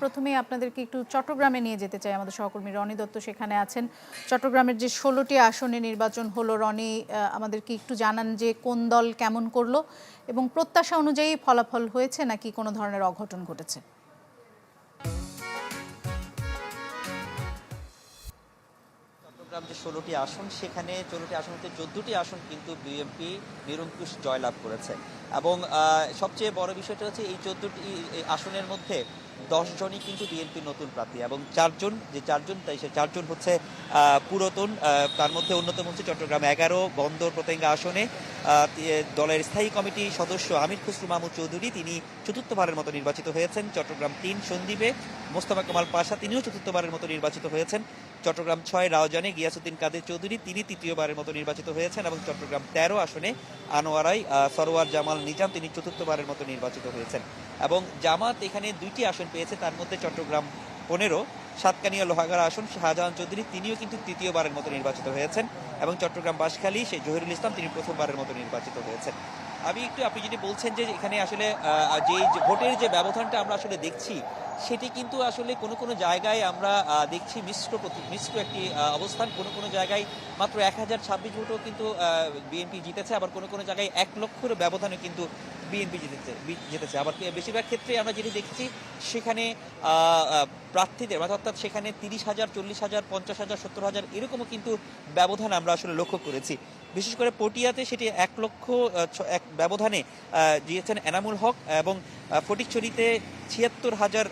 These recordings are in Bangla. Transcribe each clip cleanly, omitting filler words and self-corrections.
প্রথমেই আপনাদেরকে একটু চট্টগ্রামে নিয়ে যেতে চাই। আমাদের সহকর্মী রনি দত্ত সেখানে আছেন। চট্টগ্রামের যে ১৬টি আসনে নির্বাচন হলো, রনি আমাদেরকে একটু জানান যে কোন দল কেমন করলো এবং প্রত্যাশা অনুযায়ী ফলাফল হয়েছে নাকি কোনো ধরনের অঘটন ঘটেছে? চট্টগ্রাম যে ১৬টি আসন, সেখানে ১৬টি আসন হতে ১৪টি আসন কিন্তু বিএনপি নিরঙ্কুশ জয়লাভ করেছে। এবং সবচেয়ে বড় বিষয়টা হচ্ছে এই ১৪টি আসনের মধ্যে ১০ জনই কিন্তু বিএনপির নতুন প্রার্থী এবং চারজন তাই সে চারজন হচ্ছে পুরাতন। তার মধ্যে অন্যতম হচ্ছে চট্টগ্রাম ১১ বন্দর পতেঙ্গা আসনে দলের স্থায়ী কমিটি সদস্য আমির খসরু মাহমুদ চৌধুরী, তিনি চতুর্থবারের মতো নির্বাচিত হয়েছেন। চট্টগ্রাম ৩ সন্দ্বীপে মোস্তফা কামাল পাশা, তিনিও চতুর্থবারের মতো নির্বাচিত হয়েছেন। চট্টগ্রাম ৬ রাউজানে গিয়াসউদ্দিন কাদের চৌধুরী, তিনি তৃতীয়বারের মতো নির্বাচিত হয়েছেন। এবং চট্টগ্রাম ১৩ আসনে আনোয়ারাই সরোয়ার জামাল নিজাম, তিনি চতুর্থবারের মতো নির্বাচিত হয়েছেন। এবং জামাত এখানে ২টি আসন পেয়েছে, তার মধ্যে চট্টগ্রাম ১৫ সাতকানিয়া লোহাগাড়া আসন শাহজাহান চৌধুরী, তিনিও কিন্তু তৃতীয়বারের মতো নির্বাচিত হয়েছেন। এবং চট্টগ্রাম বাঁশখালী সেই জহিরুল ইসলাম, তিনি প্রথমবারের মতো নির্বাচিত হয়েছেন। আপনি যেটি বলছেন যে এখানে আসলে যে ভোটের যে ব্যবধানটা আমরা আসলে দেখছি, সেটি কিন্তু আসলে কোনো কোনো জায়গায় আমরা দেখছি মিশ্র একটি অবস্থান। কোনো কোনো জায়গায় মাত্র ১,০২৬ ভোটও কিন্তু বিএনপি জিতেছে, আবার কোনো কোনো জায়গায় ১ লক্ষের ব্যবধানে কিন্তু বিএনপি জিতেছে। আবার বেশিরভাগ ক্ষেত্রে আমরা যেটি দেখছি, সেখানে প্রার্থীদের অর্থাৎ সেখানে ৩০,০০০, ৪০,০০০, ৫০,০০০, ৭০,০০০ এরকমও কিন্তু ব্যবধান আমরা আসলে লক্ষ্য করেছি। বিশেষ করে পটিয়াতে সেটি ১ লক্ষ এক ব্যবধানে জিতেছেন এনামুল হক, এবং ফটিকছড়িতে ৭৬,০০০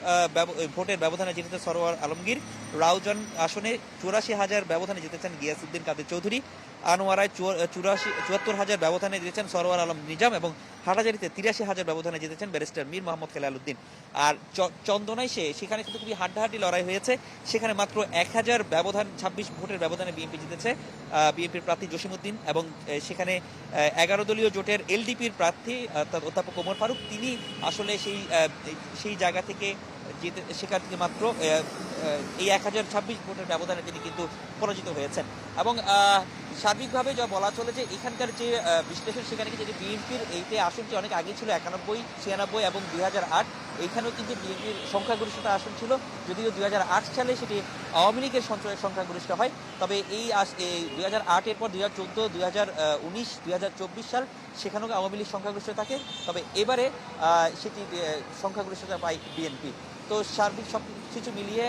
ভোটের ব্যবধানে জিতেছে সরোয়ার আলমগীর। রাউজান আসনে ৮৪,০০০ ব্যবধানে জিতেছেন গিয়াসউদ্দিন কাদের চৌধুরী। আনোয়ারায় ৭৪,০০০ ব্যবধানে জিতেছেন সরোয়ার আলম নিজাম, এবং হাটাজারিতে ৮৩,০০০ ব্যবধানে জিতেছেন ব্যারিস্টার মীর মোহাম্মদ খেলাল উদ্দিন। আর চন্দনায় সেখানে কিন্তু খুবই হাড্ডাহাড্ডি লড়াই হয়েছে। সেখানে মাত্র ১,০০০ ব্যবধান ২৬ ভোটের ব্যবধানে বিএনপি জিতেছে বিএনপির প্রার্থী জসিমউদ্দিন। এবং সেখানে ১১ দলীয় জোটের এলডিপির প্রার্থী অধ্যাপক ওমর ফারুক, তিনি আসলে সেই জায়গা থেকে সেখান থেকে মাত্র এই ১,০২৬ ভোটের ব্যবধানে তিনি কিন্তু পরাজিত হয়েছেন। এবং সার্বিকভাবে যা বলা চলে যে এখানকার যে বিশ্লেষণ, সেখানে কিন্তু বিএনপির এইতে আসনটি অনেক আগে ছিল ৯১, ৯৬ এবং ২০০৮। এইখানেও কিন্তু বিএনপির সংখ্যাগরিষ্ঠতা আসন ছিল, যদিও ২০০৮ সালে সেটি আওয়ামী লীগের সংখ্যাগরিষ্ঠ হয়। তবে এই ২০০৮-এর পর ২০১৪, ২০১৯, ২০২৪ সাল সেখানেও আওয়ামী লীগ সংখ্যাগরিষ্ঠ থাকে। তবে এবারে সেটি সংখ্যাগরিষ্ঠতা পায় বিএনপি। তো সার্বিক সব কিছু মিলিয়ে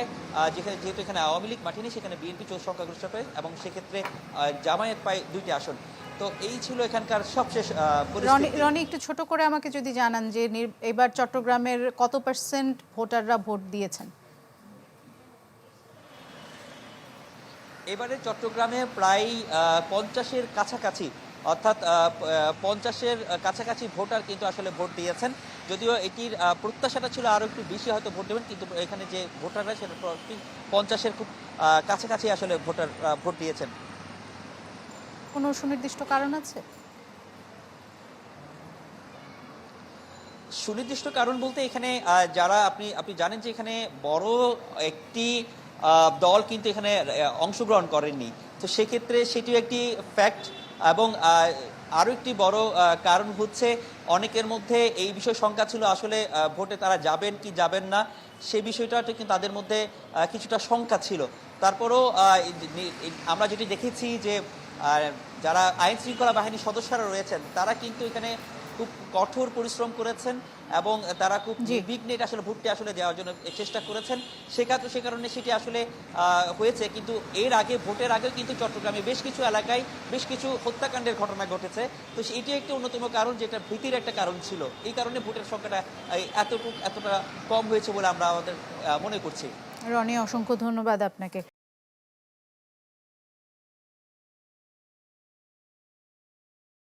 যেহেতু এখানে আওয়ামী লীগ মাঠে নেই, সেখানে বিএনপি সংখ্যাগরিষ্ঠ পায়, এবং সেক্ষেত্রে জামায়াত পায় ২টি আসন। তো এই ছিল এখানকার সবশেষ পরিস্থিতি। রনি, একটু ছোট করে আমাকে যদি জানান যে এবার চট্টগ্রামের কত % ভোটাররা ভোট দিয়েছেন? এবারে চট্টগ্রামে প্রায় ৫০-এর কাছাকাছি, অর্থাৎ ৫০-এর কাছাকাছি ভোটার কিন্তু আসলে ভোট দিয়েছেন। যদিও এটির প্রত্যাশাটা ছিল আরও একটু বেশি হয়তো ভোট দেবেন, কিন্তু এখানে যে ভোটাররা সেটা ৫০-এর খুব কাছাকাছি আসলে ভোট দিয়েছেন। কোনো সুনির্দিষ্ট কারণ আছে? সুনির্দিষ্ট কারণ বলতে এখানে যারা আপনি জানেন যে এখানে বড় একটি দল কিন্তু এখানে অংশগ্রহণ করেননি। তো সেক্ষেত্রে সেটিও একটি ফ্যাক্ট। এবং আরও একটি বড় কারণ হচ্ছে অনেকের মধ্যে এই বিষয়ে শঙ্কা ছিল, আসলে ভোটে তারা যাবেন কি যাবেন না, সে বিষয়টাতে কিন্তু তাদের মধ্যে কিছুটা শঙ্কা ছিল। তারপরেও আমরা যেটি দেখেছি যে যারা আইন শৃঙ্খলা বাহিনীর সদস্যরা রয়েছেন, তারা কিন্তু এখানে খুব কঠোর পরিশ্রম করেছেন, এবং তারা খুব নির্বিঘ্নে আসলে ভোটটি আসলে দেওয়ার জন্য চেষ্টা করেছেন। সে কারণে সেটি আসলে হয়েছে। কিন্তু ভোটের আগেও কিন্তু চট্টগ্রামে বেশ কিছু এলাকায় বেশ কিছু হত্যাকাণ্ডের ঘটনা ঘটেছে। তো এটি একটি অন্যতম কারণ, যেটা ভীতির একটা কারণ ছিল। এই কারণে ভোটের সংখ্যাটা এতটা কম হয়েছে বলে আমরা আমাদের মনে করছি। রনি, অসংখ্য ধন্যবাদ আপনাকে।